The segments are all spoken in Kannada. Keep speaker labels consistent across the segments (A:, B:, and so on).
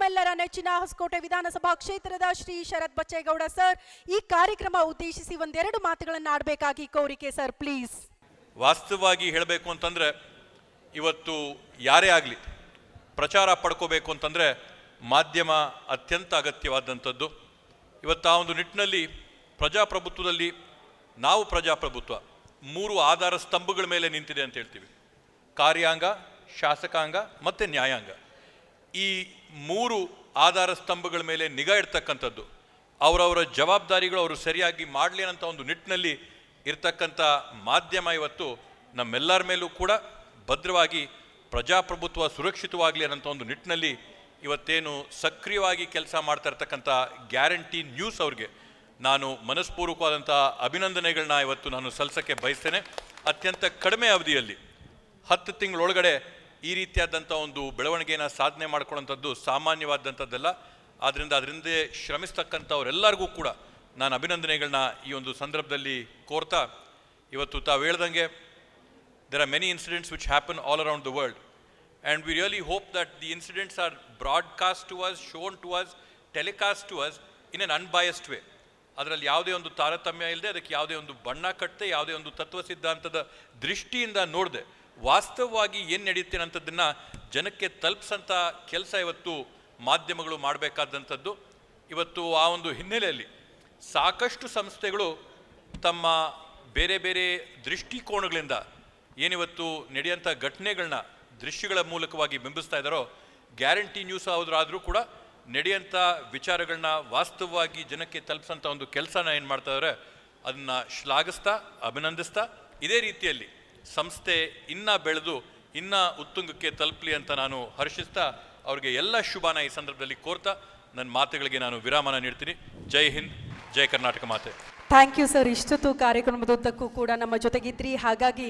A: ನಮ್ಮೆಲ್ಲರ ನೆಚ್ಚಿನ ಹೊಸಕೋಟೆ ವಿಧಾನಸಭಾ ಕ್ಷೇತ್ರದ ಶ್ರೀ ಶರತ್ ಬಚ್ಚೇಗೌಡ ಸರ್ ಈ ಕಾರ್ಯಕ್ರಮ ಉದ್ದೇಶಿಸಿ ಒಂದೆರಡು ಮಾತುಗಳನ್ನು ಆಡಬೇಕಾಗಿ ಕೋರಿಕೆ ಸರ್, ಪ್ಲೀಸ್.
B: ವಾಸ್ತವವಾಗಿ ಹೇಳಬೇಕು ಅಂತಂದರೆ ಇವತ್ತು ಯಾರೇ ಆಗಲಿ ಪ್ರಚಾರ ಪಡ್ಕೋಬೇಕು ಅಂತಂದರೆ ಮಾಧ್ಯಮ ಅತ್ಯಂತ ಅಗತ್ಯವಾದಂಥದ್ದು. ಇವತ್ತು ಆ ಒಂದು ನಿಟ್ಟಿನಲ್ಲಿ ಪ್ರಜಾಪ್ರಭುತ್ವದಲ್ಲಿ ನಾವು ಪ್ರಜಾಪ್ರಭುತ್ವ 3 ಆಧಾರ ಸ್ತಂಭಗಳ ಮೇಲೆ ನಿಂತಿದೆ ಅಂತ ಹೇಳ್ತೀವಿ. ಕಾರ್ಯಾಂಗ, ಶಾಸಕಾಂಗ ಮತ್ತು ನ್ಯಾಯಾಂಗ. ಈ 3 ಆಧಾರ ಸ್ತಂಭಗಳ ಮೇಲೆ ನಿಗಾ ಇಡ್ತಕ್ಕಂಥದ್ದು, ಅವರವರ ಜವಾಬ್ದಾರಿಗಳು ಅವರು ಸರಿಯಾಗಿ ಮಾಡಲಿ ಅನ್ನೋಂಥ ಒಂದು ನಿಟ್ಟಿನಲ್ಲಿ ಇರ್ತಕ್ಕಂಥ ಮಾಧ್ಯಮ ಇವತ್ತು ನಮ್ಮೆಲ್ಲರ ಮೇಲೂ ಕೂಡ ಭದ್ರವಾಗಿ ಪ್ರಜಾಪ್ರಭುತ್ವ ಸುರಕ್ಷಿತವಾಗಲಿ ಅನ್ನೋಂಥ ಒಂದು ನಿಟ್ಟಿನಲ್ಲಿ ಇವತ್ತೇನು ಸಕ್ರಿಯವಾಗಿ ಕೆಲಸ ಮಾಡ್ತಾ ಇರ್ತಕ್ಕಂಥ ಗ್ಯಾರಂಟಿ ನ್ಯೂಸ್ ಅವ್ರಿಗೆ ನಾನು ಮನಸ್ಪೂರ್ವಕವಾದಂಥ ಅಭಿನಂದನೆಗಳನ್ನ ಇವತ್ತು ನಾನು ಸಲ್ಲಿಸೋಕ್ಕೆ ಬಯಸ್ತೇನೆ. ಅತ್ಯಂತ ಕಡಿಮೆ ಅವಧಿಯಲ್ಲಿ 10 ತಿಂಗಳೊಳಗಡೆ ಈ ರೀತಿಯಾದಂಥ ಒಂದು ಬೆಳವಣಿಗೆಯನ್ನು ಸಾಧನೆ ಮಾಡ್ಕೊಳ್ಳೋಂಥದ್ದು ಸಾಮಾನ್ಯವಾದಂಥದ್ದಲ್ಲ. ಅದರಿಂದ ಶ್ರಮಿಸ್ತಕ್ಕಂಥವರೆಲ್ಲರಿಗೂ ಕೂಡ ನಾನು ಅಭಿನಂದನೆಗಳನ್ನ ಈ ಒಂದು ಸಂದರ್ಭದಲ್ಲಿ ಕೋರ್ತಾ, ಇವತ್ತು ತಾವು ಹೇಳ್ದಂಗೆ there are many incidents which happen all around the world and we really hope that the incidents are broadcast to us, shown to us, telecast to us in an unbiased way. ಅದರಲ್ಲಿ ಯಾವುದೇ ಒಂದು ತಾರತಮ್ಯ ಇಲ್ಲದೆ, ಅದಕ್ಕೆ ಯಾವುದೇ ಒಂದು ಬಣ್ಣ ಕಟ್ಟದೆ, ಯಾವುದೇ ಒಂದು ತತ್ವ ಸಿದ್ಧಾಂತದ ದೃಷ್ಟಿಯಿಂದ ನೋಡದೆ ವಾಸ್ತವವಾಗಿ ಏನು ನಡೆಯುತ್ತೆ ಅನ್ನೋಂಥದ್ದನ್ನು ಜನಕ್ಕೆ ತಲುಪಿಸೋಂಥ ಕೆಲಸ ಇವತ್ತು ಮಾಧ್ಯಮಗಳು ಮಾಡಬೇಕಾದಂಥದ್ದು. ಇವತ್ತು ಆ ಒಂದು ಹಿನ್ನೆಲೆಯಲ್ಲಿ ಸಾಕಷ್ಟು ಸಂಸ್ಥೆಗಳು ತಮ್ಮ ಬೇರೆ ಬೇರೆ ದೃಷ್ಟಿಕೋನಗಳಿಂದ ಏನಿವತ್ತು ನಡೆಯುವಂಥ ಘಟನೆಗಳನ್ನ ದೃಶ್ಯಗಳ ಮೂಲಕವಾಗಿ ಬಿಂಬಿಸ್ತಾ ಇದ್ದಾರೋ, ಗ್ಯಾರಂಟಿ ನ್ಯೂಸ್ ಆದರೂ ಕೂಡ ನಡೆಯುವಂಥ ವಿಚಾರಗಳನ್ನ ವಾಸ್ತವವಾಗಿ ಜನಕ್ಕೆ ತಲುಪಿಸೋಂಥ ಒಂದು ಕೆಲಸನ ಏನು ಮಾಡ್ತಾ ಇದ್ದಾರೆ, ಅದನ್ನು ಶ್ಲಾಘಿಸ್ತಾ ಅಭಿನಂದಿಸ್ತಾ ಇದೇ ರೀತಿಯಲ್ಲಿ ಸಂಸ್ಥೆ ಇನ್ನೂ ಬೆಳೆದು ಇನ್ನೂ ಉತ್ತುಂಗಕ್ಕೆ ತಲುಪಲಿ ಅಂತ ನಾನು ಹರ್ಷಿಸ್ತಾ ಅವ್ರಿಗೆ ಎಲ್ಲ ಶುಭಾನ ಈ ಸಂದರ್ಭದಲ್ಲಿ ಕೋರ್ತಾ ನನ್ನ ಮಾತುಗಳಿಗೆ ನಾನು ವಿರಾಮನ ನೀಡ್ತೀನಿ. ಜೈ ಹಿಂದ್, ಜೈ ಕರ್ನಾಟಕ ಮಾತೆ.
A: Thank you sir. ಇಷ್ಟೊತ್ತು ಕಾರ್ಯಕ್ರಮದುದ್ದಕ್ಕೂ ಕೂಡ ನಮ್ಮ ಜೊತೆಗಿದ್ರಿ, ಹಾಗಾಗಿ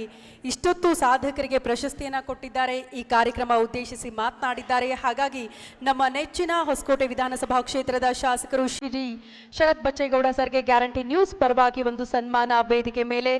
A: ಇಷ್ಟೊತ್ತು ಸಾಧಕರಿಗೆ ಪ್ರಶಸ್ತಿಯನ್ನು ಕೊಟ್ಟಿದ್ದಾರೆ, ಈ ಕಾರ್ಯಕ್ರಮ ಉದ್ದೇಶಿಸಿ ಮಾತನಾಡಿದ್ದಾರೆ. ಹಾಗಾಗಿ ನಮ್ಮ ನೆಚ್ಚಿನ ಹೊಸಕೋಟೆ ವಿಧಾನಸಭಾ ಕ್ಷೇತ್ರದ ಶಾಸಕರು ಶ್ರೀ ಶರತ್ ಬಚ್ಚೇಗೌಡ ಸರ್ಗೆ ಗ್ಯಾರಂಟಿ ನ್ಯೂಸ್ ಪರವಾಗಿ ಒಂದು ಸನ್ಮಾನ ವೇದಿಕೆ ಮೇಲೆ